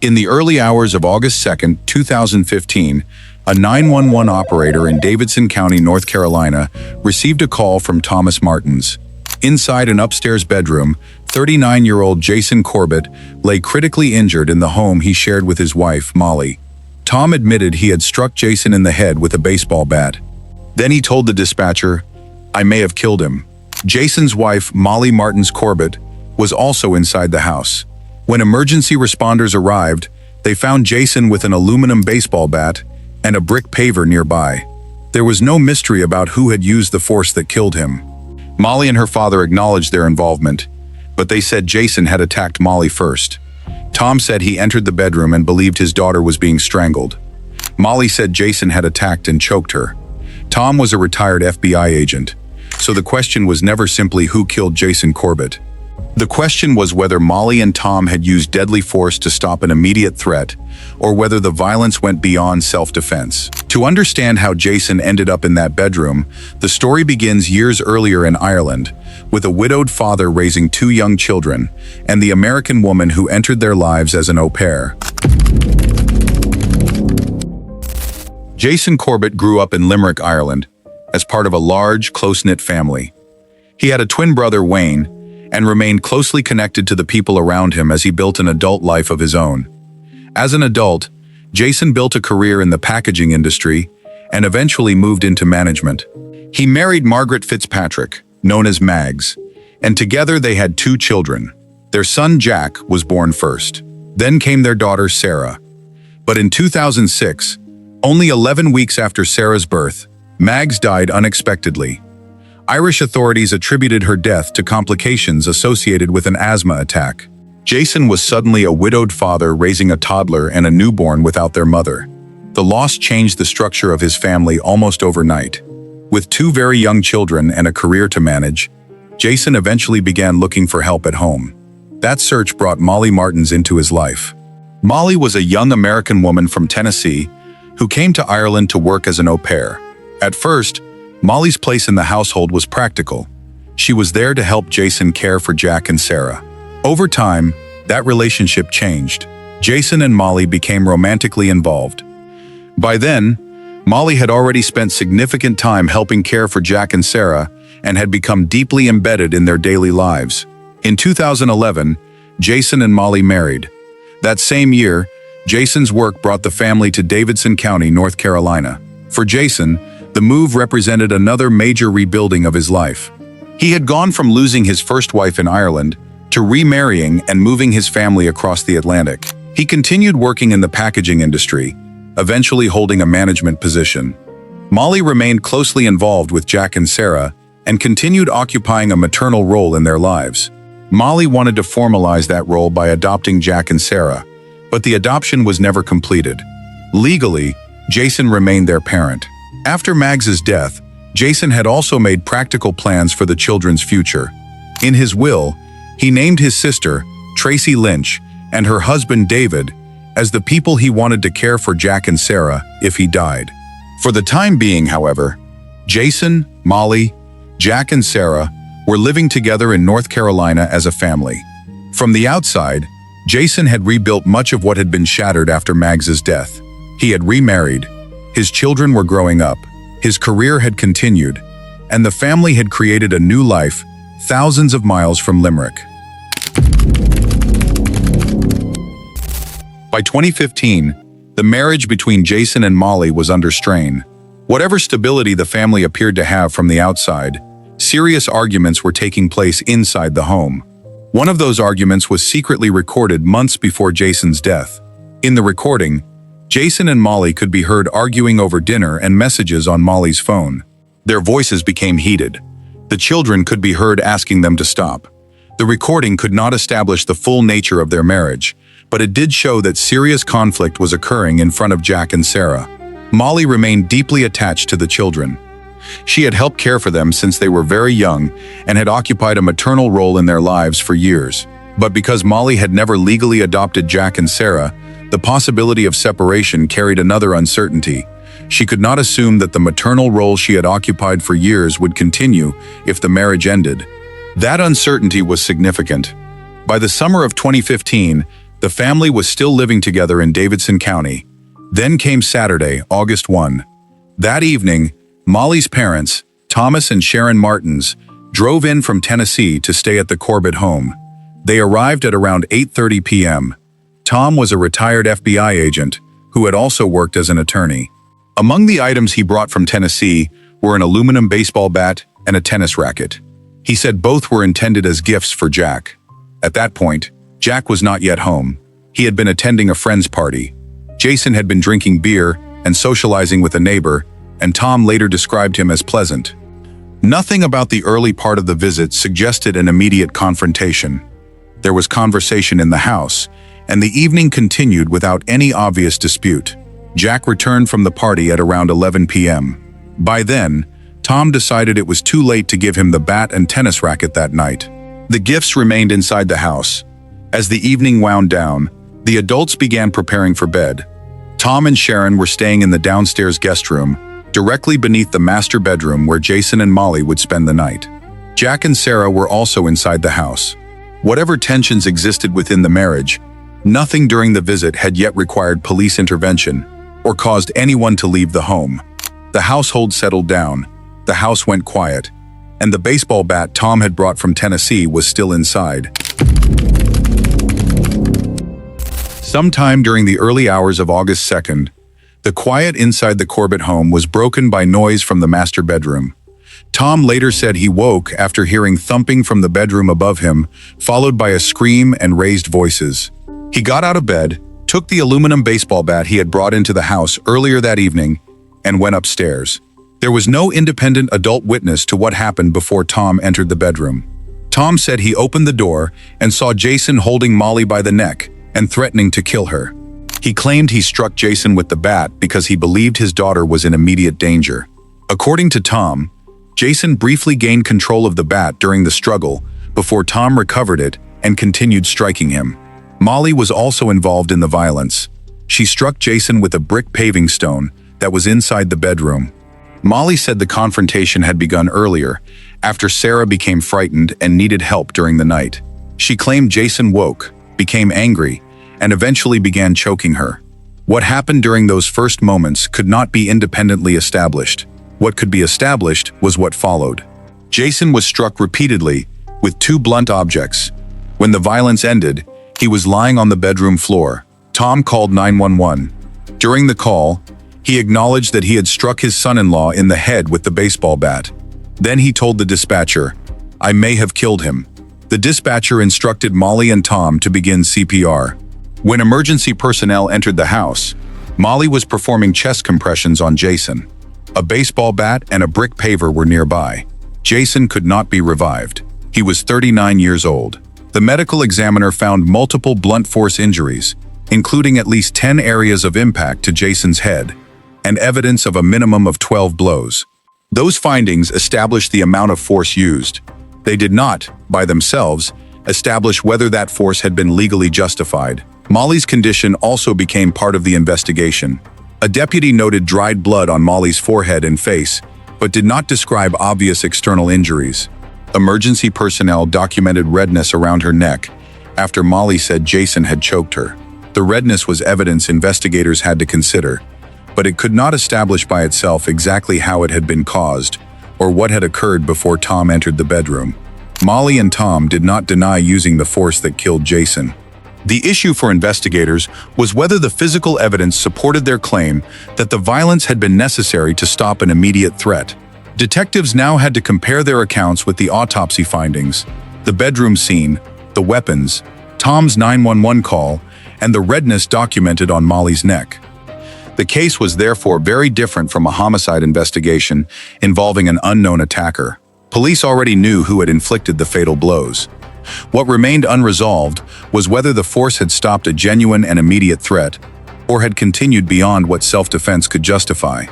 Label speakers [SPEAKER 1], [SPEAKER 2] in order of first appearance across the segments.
[SPEAKER 1] In the early hours of August 2, 2015, a 911 operator in Davidson County, North Carolina, received a call from Thomas Martens. Inside an upstairs bedroom, 39-year-old Jason Corbett lay critically injured in the home he shared with his wife, Molly. Tom admitted he had struck Jason in the head with a baseball bat. Then he told the dispatcher, "I may have killed him." Jason's wife, Molly Martens Corbett, was also inside the house. When emergency responders arrived, they found Jason with an aluminum baseball bat and a brick paver nearby. There was no mystery about who had used the force that killed him. Molly and her father acknowledged their involvement, but they said Jason had attacked Molly first. Tom said he entered the bedroom and believed his daughter was being strangled. Molly said Jason had attacked and choked her. Tom was a retired FBI agent, so the question was never simply who killed Jason Corbett. The question was whether Molly and Tom had used deadly force to stop an immediate threat, or whether the violence went beyond self-defense. To understand how Jason ended up in that bedroom, the story begins years earlier in Ireland, with a widowed father raising 2 young children, and the American woman who entered their lives as an au pair. Jason Corbett grew up in Limerick, Ireland, as part of a large, close-knit family. He had a twin brother, Wayne, and remained closely connected to the people around him as he built an adult life of his own. As an adult, Jason built a career in the packaging industry and eventually moved into management. He married Margaret Fitzpatrick, known as Mags, and together they had 2 children. Their son Jack was born first. Then came their daughter Sarah. But in 2006, only 11 weeks after Sarah's birth, Mags died unexpectedly. Irish authorities attributed her death to complications associated with an asthma attack. Jason was suddenly a widowed father raising a toddler and a newborn without their mother. The loss changed the structure of his family almost overnight. With 2 very young children and a career to manage, Jason eventually began looking for help at home. That search brought Molly Martens into his life. Molly was a young American woman from Tennessee who came to Ireland to work as an au pair. At first, Molly's place in the household was practical. She was there to help Jason care for Jack and Sarah. Over time, that relationship changed. Jason and Molly became romantically involved. By then, Molly had already spent significant time helping care for Jack and Sarah and had become deeply embedded in their daily lives. In 2011, Jason and Molly married. That same year, Jason's work brought the family to Davidson County, North Carolina. For Jason, the move represented another major rebuilding of his life. He had gone from losing his first wife in Ireland to remarrying and moving his family across the Atlantic. He continued working in the packaging industry, eventually holding a management position. Molly remained closely involved with Jack and Sarah and continued occupying a maternal role in their lives. Molly wanted to formalize that role by adopting Jack and Sarah, but the adoption was never completed. Legally, Jason remained their parent. After Mags's death, Jason had also made practical plans for the children's future. In his will, he named his sister, Tracy Lynch, and her husband, David, as the people he wanted to care for Jack and Sarah if he died. For the time being, however, Jason, Molly, Jack, and Sarah were living together in North Carolina as a family. From the outside, Jason had rebuilt much of what had been shattered after Mags's death. He had remarried. His children were growing up, his career had continued, and the family had created a new life thousands of miles from Limerick. By 2015, the marriage between Jason and Molly was under strain. Whatever stability the family appeared to have from the outside, serious arguments were taking place inside the home. One of those arguments was secretly recorded months before Jason's death. In the recording, Jason and Molly could be heard arguing over dinner and messages on Molly's phone. Their voices became heated. The children could be heard asking them to stop. The recording could not establish the full nature of their marriage, but it did show that serious conflict was occurring in front of Jack and Sarah. Molly remained deeply attached to the children. She had helped care for them since they were very young and had occupied a maternal role in their lives for years. But because Molly had never legally adopted Jack and Sarah, the possibility of separation carried another uncertainty. She could not assume that the maternal role she had occupied for years would continue if the marriage ended. That uncertainty was significant. By the summer of 2015, The family was still living together in Davidson County. Then came Saturday, August 1. That evening, Molly's parents, Thomas and Sharon Martens, drove in from Tennessee to stay at the Corbett home. They arrived at around 8:30 p.m. Tom was a retired FBI agent who had also worked as an attorney. Among the items he brought from Tennessee were an aluminum baseball bat and a tennis racket. He said both were intended as gifts for Jack. At that point, Jack was not yet home. He had been attending a friend's party. Jason had been drinking beer and socializing with a neighbor, and Tom later described him as pleasant. Nothing about the early part of the visit suggested an immediate confrontation. There was conversation in the house, and the evening continued without any obvious dispute. Jack returned from the party at around 11 p.m. By then, Tom decided it was too late to give him the bat and tennis racket that night. The gifts remained inside the house. As the evening wound down, the adults began preparing for bed. Tom and Sharon were staying in the downstairs guest room, directly beneath the master bedroom where Jason and Molly would spend the night. Jack and Sarah were also inside the house. Whatever tensions existed within the marriage, nothing during the visit had yet required police intervention or caused anyone to leave the home. The household settled down, the house went quiet, and the baseball bat Tom had brought from Tennessee was still inside. Sometime during the early hours of August 2nd, the quiet inside the Corbett home was broken by noise from the master bedroom. Tom later said he woke after hearing thumping from the bedroom above him, followed by a scream and raised voices. He got out of bed, took the aluminum baseball bat he had brought into the house earlier that evening, and went upstairs. There was no independent adult witness to what happened before Tom entered the bedroom. Tom said he opened the door and saw Jason holding Molly by the neck and threatening to kill her. He claimed he struck Jason with the bat because he believed his daughter was in immediate danger. According to Tom, Jason briefly gained control of the bat during the struggle before Tom recovered it and continued striking him. Molly was also involved in the violence. She struck Jason with a brick paving stone that was inside the bedroom. Molly said the confrontation had begun earlier, after Sarah became frightened and needed help during the night. She claimed Jason woke, became angry, and eventually began choking her. What happened during those first moments could not be independently established. What could be established was what followed. Jason was struck repeatedly with two blunt objects. When the violence ended, he was lying on the bedroom floor. Tom called 911. During the call, he acknowledged that he had struck his son-in-law in the head with the baseball bat. Then he told the dispatcher, "I may have killed him." The dispatcher instructed Molly and Tom to begin CPR. When emergency personnel entered the house, Molly was performing chest compressions on Jason. A baseball bat and a brick paver were nearby. Jason could not be revived. He was 39 years old. The medical examiner found multiple blunt force injuries, including at least 10 areas of impact to Jason's head, and evidence of a minimum of 12 blows. Those findings established the amount of force used. They did not, by themselves, establish whether that force had been legally justified. Molly's condition also became part of the investigation. A deputy noted dried blood on Molly's forehead and face, but did not describe obvious external injuries. Emergency personnel documented redness around her neck after Molly said Jason had choked her. The redness was evidence investigators had to consider, but it could not establish by itself exactly how it had been caused or what had occurred before Tom entered the bedroom. Molly and Tom did not deny using the force that killed Jason. The issue for investigators was whether the physical evidence supported their claim that the violence had been necessary to stop an immediate threat. Detectives now had to compare their accounts with the autopsy findings, the bedroom scene, the weapons, Tom's 911 call, and the redness documented on Molly's neck. The case was therefore very different from a homicide investigation involving an unknown attacker. Police already knew who had inflicted the fatal blows. What remained unresolved was whether the force had stopped a genuine and immediate threat or had continued beyond what self-defense could justify.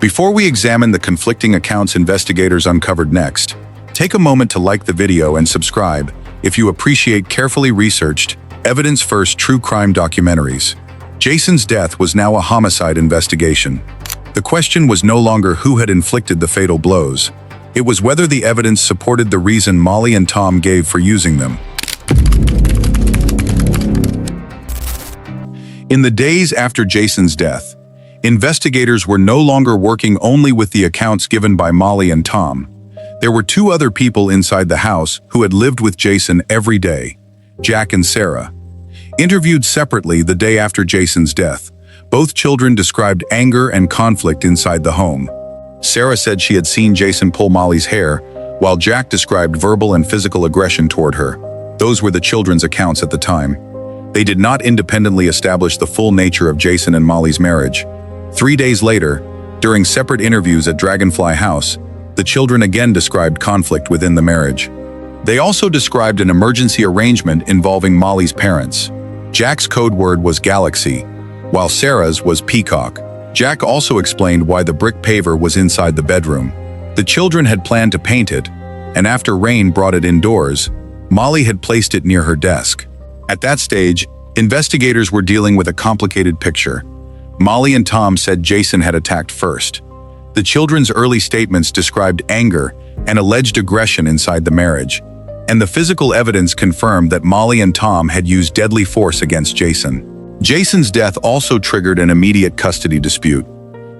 [SPEAKER 1] Before we examine the conflicting accounts investigators uncovered next, take a moment to like the video and subscribe if you appreciate carefully researched, evidence-first true crime documentaries. Jason's death was now a homicide investigation. The question was no longer who had inflicted the fatal blows. It was whether the evidence supported the reason Molly and Tom gave for using them. In the days after Jason's death, investigators were no longer working only with the accounts given by Molly and Tom. There were two other people inside the house who had lived with Jason every day, Jack and Sarah. Interviewed separately the day after Jason's death, both children described anger and conflict inside the home. Sarah said she had seen Jason pull Molly's hair, while Jack described verbal and physical aggression toward her. Those were the children's accounts at the time. They did not independently establish the full nature of Jason and Molly's marriage. 3 days later, during separate interviews at Dragonfly House, the children again described conflict within the marriage. They also described an emergency arrangement involving Molly's parents. Jack's code word was Galaxy, while Sarah's was Peacock. Jack also explained why the brick paver was inside the bedroom. The children had planned to paint it, and after rain brought it indoors, Molly had placed it near her desk. At that stage, investigators were dealing with a complicated picture. Molly and Tom said Jason had attacked first. The children's early statements described anger and alleged aggression inside the marriage, and the physical evidence confirmed that Molly and Tom had used deadly force against Jason. Jason's death also triggered an immediate custody dispute.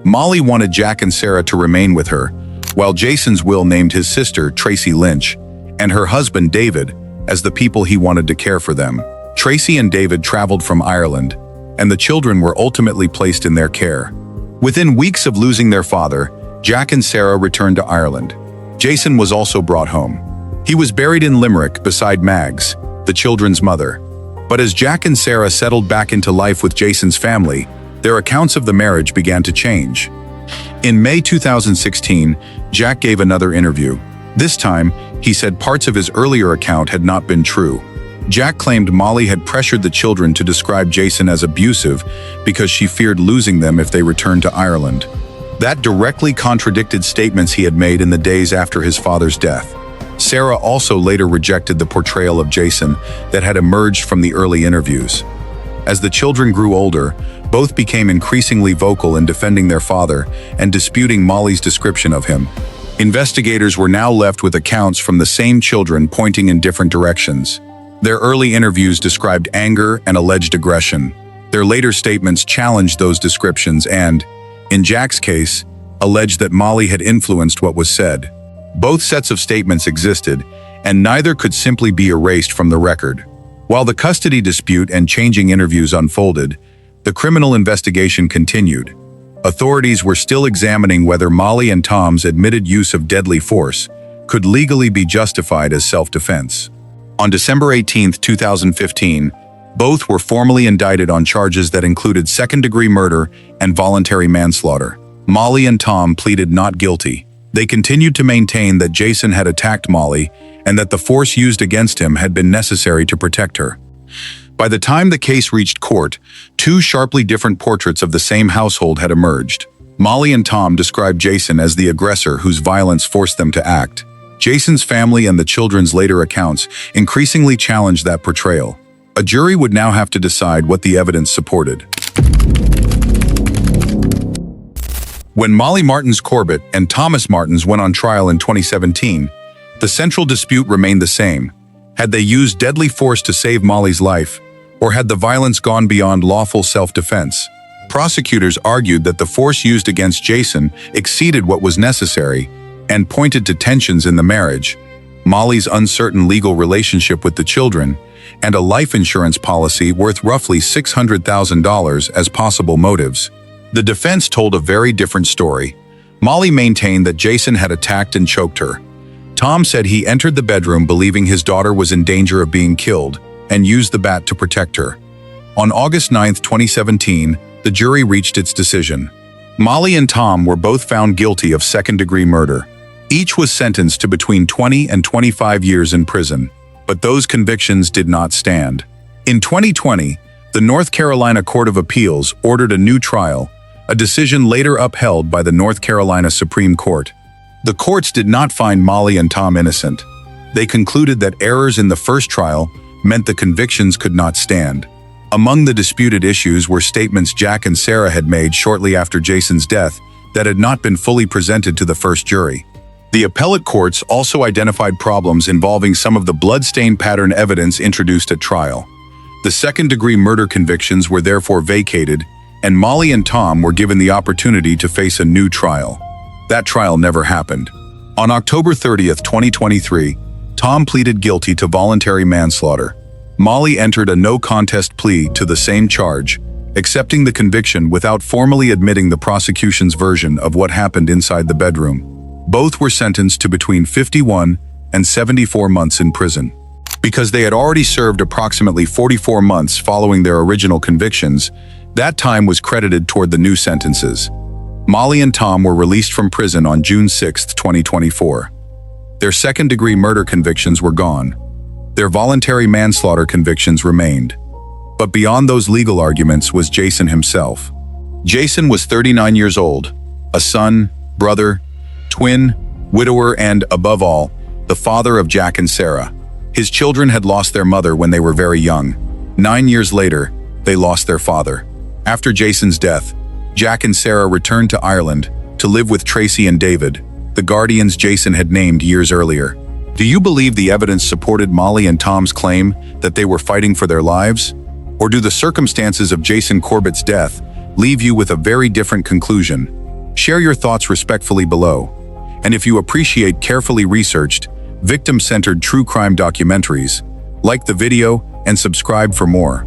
[SPEAKER 1] Molly wanted Jack and Sarah to remain with her, while Jason's will named his sister, Tracy Lynch, and her husband, David, as the people he wanted to care for them. Tracy and David traveled from Ireland, and the children were ultimately placed in their care. Within weeks of losing their father, Jack and Sarah returned to Ireland. Jason was also brought home. He was buried in Limerick beside Mags, the children's mother. But as Jack and Sarah settled back into life with Jason's family, their accounts of the marriage began to change. In May 2016, Jack gave another interview. This time, he said parts of his earlier account had not been true. Jack claimed Molly had pressured the children to describe Jason as abusive because she feared losing them if they returned to Ireland. That directly contradicted statements he had made in the days after his father's death. Sarah also later rejected the portrayal of Jason that had emerged from the early interviews. As the children grew older, both became increasingly vocal in defending their father and disputing Molly's description of him. Investigators were now left with accounts from the same children pointing in different directions. Their early interviews described anger and alleged aggression. Their later statements challenged those descriptions and, in Jack's case, alleged that Molly had influenced what was said. Both sets of statements existed, and neither could simply be erased from the record. While the custody dispute and changing interviews unfolded, the criminal investigation continued. Authorities were still examining whether Molly and Tom's admitted use of deadly force could legally be justified as self-defense. On December 18, 2015, both were formally indicted on charges that included second-degree murder and voluntary manslaughter. Molly and Tom pleaded not guilty. They continued to maintain that Jason had attacked Molly and that the force used against him had been necessary to protect her. By the time the case reached court, two sharply different portraits of the same household had emerged. Molly and Tom described Jason as the aggressor whose violence forced them to act. Jason's family and the children's later accounts increasingly challenged that portrayal. A jury would now have to decide what the evidence supported. When Molly Martens Corbett and Thomas Martens went on trial in 2017, the central dispute remained the same. Had they used deadly force to save Molly's life, or had the violence gone beyond lawful self-defense? Prosecutors argued that the force used against Jason exceeded what was necessary and pointed to tensions in the marriage, Molly's uncertain legal relationship with the children, and a life insurance policy worth roughly $600,000 as possible motives. The defense told a very different story. Molly maintained that Jason had attacked and choked her. Tom said he entered the bedroom believing his daughter was in danger of being killed and used the bat to protect her. On August 9, 2017, the jury reached its decision. Molly and Tom were both found guilty of second-degree murder. Each was sentenced to between 20 and 25 years in prison, but those convictions did not stand. In 2020, the North Carolina Court of Appeals ordered a new trial, a decision later upheld by the North Carolina Supreme Court. The courts did not find Molly and Tom innocent. They concluded that errors in the first trial meant the convictions could not stand. Among the disputed issues were statements Jack and Sarah had made shortly after Jason's death that had not been fully presented to the first jury. The appellate courts also identified problems involving some of the bloodstain pattern evidence introduced at trial. The second-degree murder convictions were therefore vacated, and Molly and Tom were given the opportunity to face a new trial. That trial never happened. On October 30th, 2023, Tom pleaded guilty to voluntary manslaughter. Molly entered a no-contest plea to the same charge, accepting the conviction without formally admitting the prosecution's version of what happened inside the bedroom. Both were sentenced to between 51 and 74 months in prison. Because they had already served approximately 44 months following their original convictions, that time was credited toward the new sentences. Molly and Tom were released from prison on June 6, 2024. Their second-degree murder convictions were gone. Their voluntary manslaughter convictions remained. But beyond those legal arguments was Jason himself. Jason was 39 years old, a son, brother, twin, widower, and, above all, the father of Jack and Sarah. His children had lost their mother when they were very young. 9 years later, they lost their father. After Jason's death, Jack and Sarah returned to Ireland to live with Tracy and David, the guardians Jason had named years earlier. Do you believe the evidence supported Molly and Tom's claim that they were fighting for their lives? Or do the circumstances of Jason Corbett's death leave you with a very different conclusion? Share your thoughts respectfully below. And if you appreciate carefully researched, victim-centered true crime documentaries, like the video and subscribe for more.